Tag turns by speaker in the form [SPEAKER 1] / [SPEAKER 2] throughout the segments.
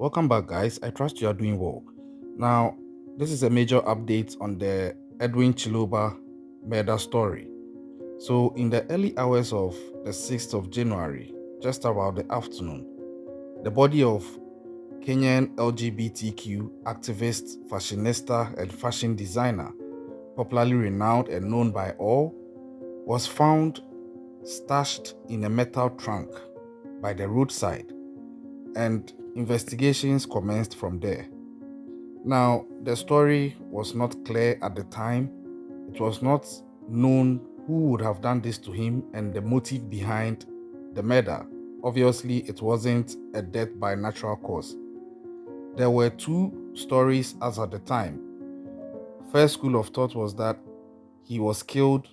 [SPEAKER 1] Welcome back, guys. I trust you are doing well. Now, this is a major update on the Edwin Chiloba murder story. So, in the early hours of the 6th of January, just about the afternoon, the body of Kenyan LGBTQ activist, fashionista, and fashion designer, popularly renowned and known by all, was found stashed in a metal trunk by the roadside, and investigations commenced from there. Now, the story was not clear at the time. It was not known who would have done this to him and the motive behind the murder. Obviously, it wasn't a death by natural cause. There were two stories as at the time. First school of thought was that he was killed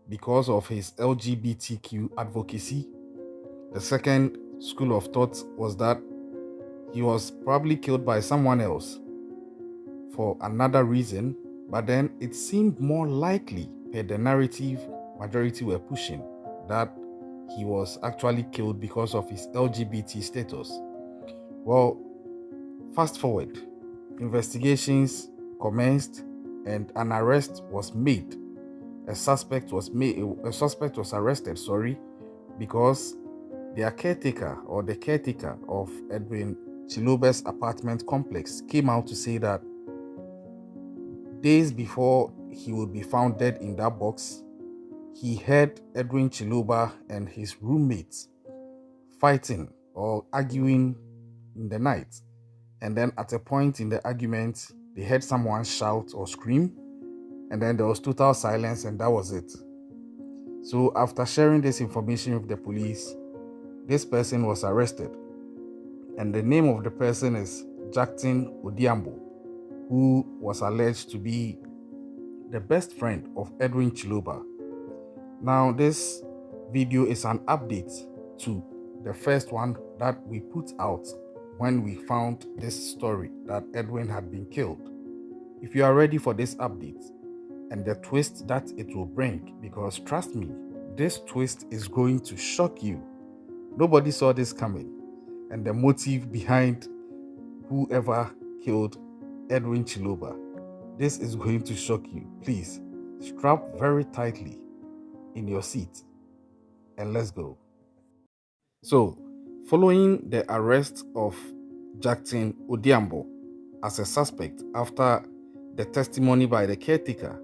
[SPEAKER 1] because of his LGBTQ advocacy. The second school of thought was that he was probably killed by someone else for another reason, but then it seemed more likely, per the narrative majority were pushing, that he was actually killed because of his LGBT status. Well, fast forward, investigations commenced and an arrest was made. A suspect was arrested, because the caretaker of Edwin Chiloba's apartment complex came out to say that days before he would be found dead in that box, he heard Edwin Chiloba and his roommates fighting or arguing in the night. And then at a point in the argument, they heard someone shout or scream, and then there was total silence, and that was it. So after sharing this information with the police, this person was arrested. And the name of the person is Jackson Odiambo, who was alleged to be the best friend of Edwin Chiloba. Now, this video is an update to the first one that we put out when we found this story that Edwin had been killed. If you are ready for this update and the twist that it will bring, because trust me, this twist is going to shock you. Nobody saw this coming, and the motive behind whoever killed Edwin Chiloba. This is going to shock you. Please strap very tightly in your seat and let's go. So, following the arrest of Jackson Odiambo as a suspect after the testimony by the caretaker,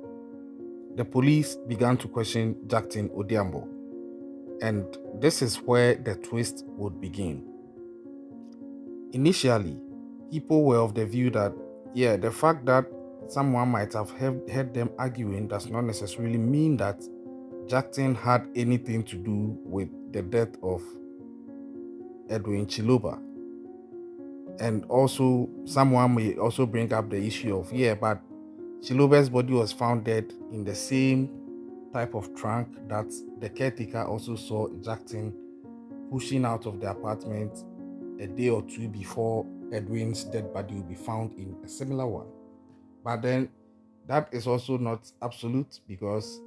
[SPEAKER 1] the police began to question Jackson Odiambo. And this is where the twist would begin. Initially, people were of the view that, the fact that someone might have heard them arguing does not necessarily mean that Jackson had anything to do with the death of Edwin Chiloba. And also, someone may also bring up the issue of, but Chiloba's body was found dead in the same type of trunk that the caretaker also saw Jackson pushing out of the apartment a day or two before Edwin's dead body will be found in a similar one. But then that is also not absolute, because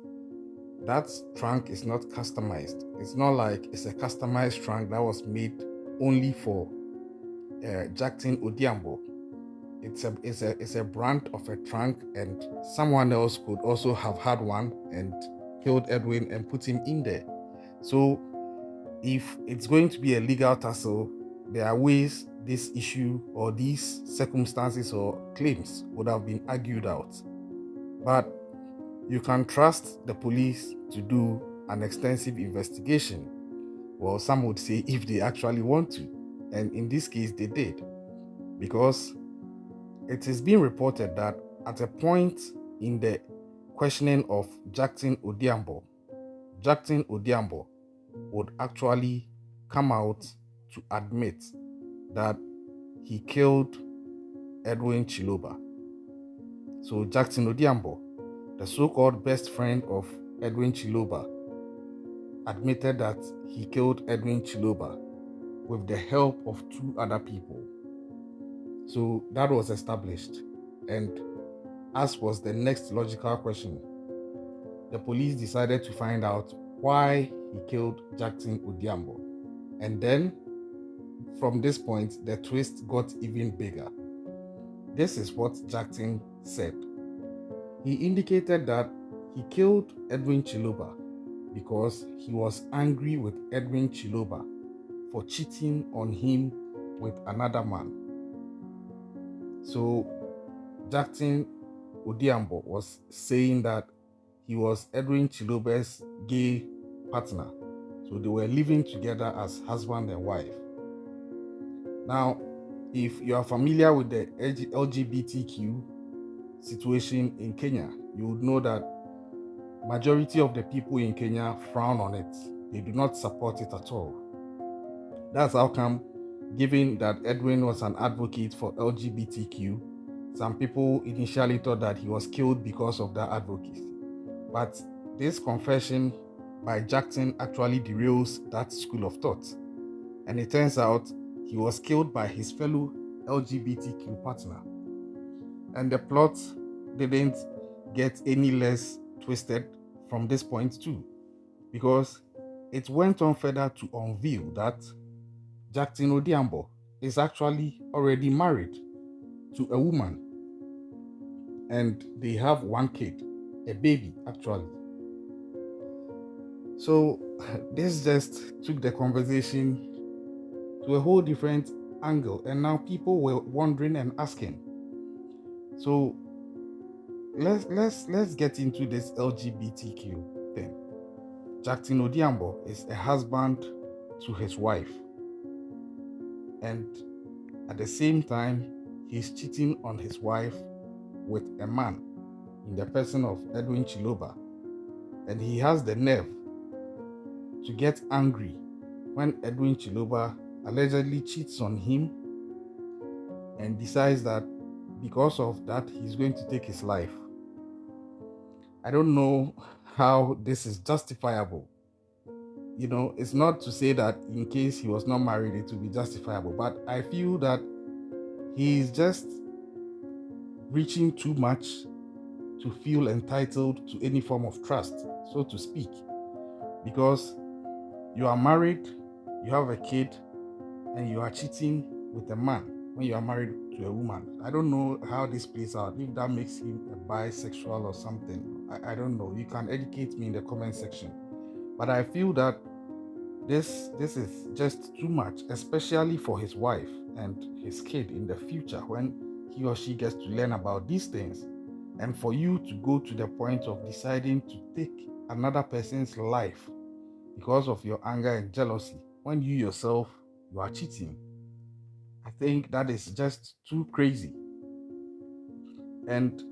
[SPEAKER 1] that trunk is not customized. It's not like it's a customized trunk that was made only for Jackson Odiambo. It's a brand of a trunk, and someone else could also have had one and killed Edwin and put him in there. So if it's going to be a legal tussle, there are ways this issue or these circumstances or claims would have been argued out. But you can trust the police to do an extensive investigation. Well, some would say if they actually want to. And in this case, they did. Because it is being reported that at a point in the questioning of Jackson Odiambo would actually come out to admit that he killed Edwin Chiloba. So Jackson Odiambo, the so-called best friend of Edwin Chiloba, admitted that he killed Edwin Chiloba with the help of two other people. So that was established. And as was the next logical question, the police decided to find out why he killed Jackson Odiambo. And then from this point, the twist got even bigger. This is what Jackson said. He indicated that he killed Edwin Chiloba because he was angry with Edwin Chiloba for cheating on him with another man. So Jackson Odiambo was saying that he was Edwin Chiloba's gay partner. So they were living together as husband and wife. Now, if you are familiar with the LGBTQ situation in Kenya, you would know that majority of the people in Kenya frown on it. They do not support it at all. That's how come, given that Edwin was an advocate for LGBTQ, some people initially thought that he was killed because of that advocacy. But this confession by Jackson actually derails that school of thought. And it turns out he was killed by his fellow LGBTQ partner. And the plot didn't get any less twisted from this point too, because it went on further to unveil that Jackson Odiambo is actually already married to a woman, and they have one kid, a baby actually. So this just took the conversation to a whole different angle, and now people were wondering and asking. So let's get into this LGBTQ thing. Jackson Odiambo is a husband to his wife, and at the same time he's cheating on his wife with a man in the person of Edwin Chiloba, and he has the nerve to get angry when Edwin Chiloba allegedly cheats on him and decides that because of that he's going to take his life. I don't know how this is justifiable. It's not to say that in case he was not married it would be justifiable, but I feel that he's just reaching too much to feel entitled to any form of trust, so to speak. Because you are married, you have a kid, and you are cheating with a man when you are married to a woman. I don't know how this plays out, if that makes him a bisexual or something. I don't know. You can educate me in the comment section. But I feel that this is just too much, especially for his wife and his kid in the future when he or she gets to learn about these things. And for you to go to the point of deciding to take another person's life because of your anger and jealousy when you yourself, you are cheating. I think that is just too crazy. And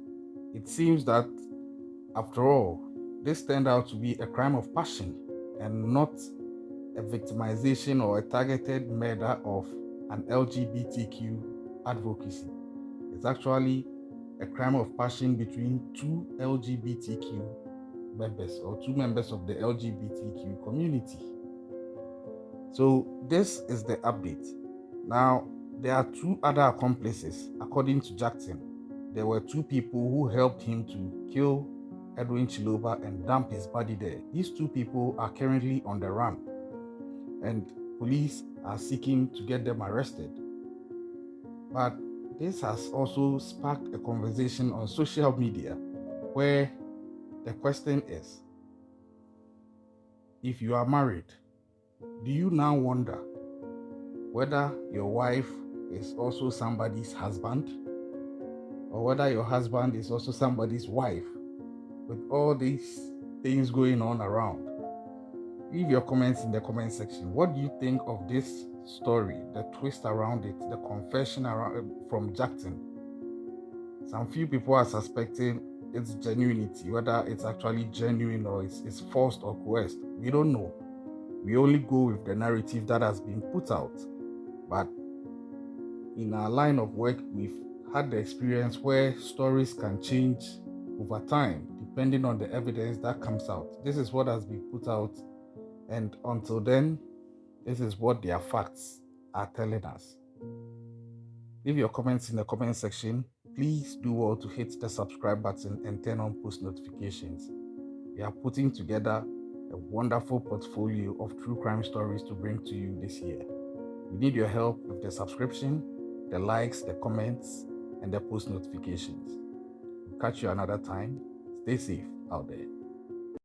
[SPEAKER 1] it seems that after all, this turned out to be a crime of passion and not a victimization or a targeted murder of an LGBTQ advocacy. It's actually a crime of passion between two LGBTQ members or two members of the LGBTQ community. So this is the update. Now, there are two other accomplices. According to Jackson, there were two people who helped him to kill Edwin Chiloba and dump his body there. These two people are currently on the run, and police are seeking to get them arrested. But this has also sparked a conversation on social media where the question is, if you are married, do you now wonder whether your wife is also somebody's husband, or whether your husband is also somebody's wife, with all these things going on around? Leave your comments in the comment section. What do you think of this story, the twist around it, the confession from Jackson? Some few people are suspecting its genuinity, whether it's actually genuine or it's forced or coerced. We don't know. We only go with the narrative that has been put out. But in our line of work, we've had the experience where stories can change over time depending on the evidence that comes out. This is what has been put out, and until then, this is what their facts are telling us. Leave your comments in the comment section. Please do well to hit the subscribe button and turn on post notifications. We are putting together a wonderful portfolio of true crime stories to bring to you this year. We need your help with the subscription, the likes, the comments, and the post notifications. We'll catch you another time. Stay safe out there.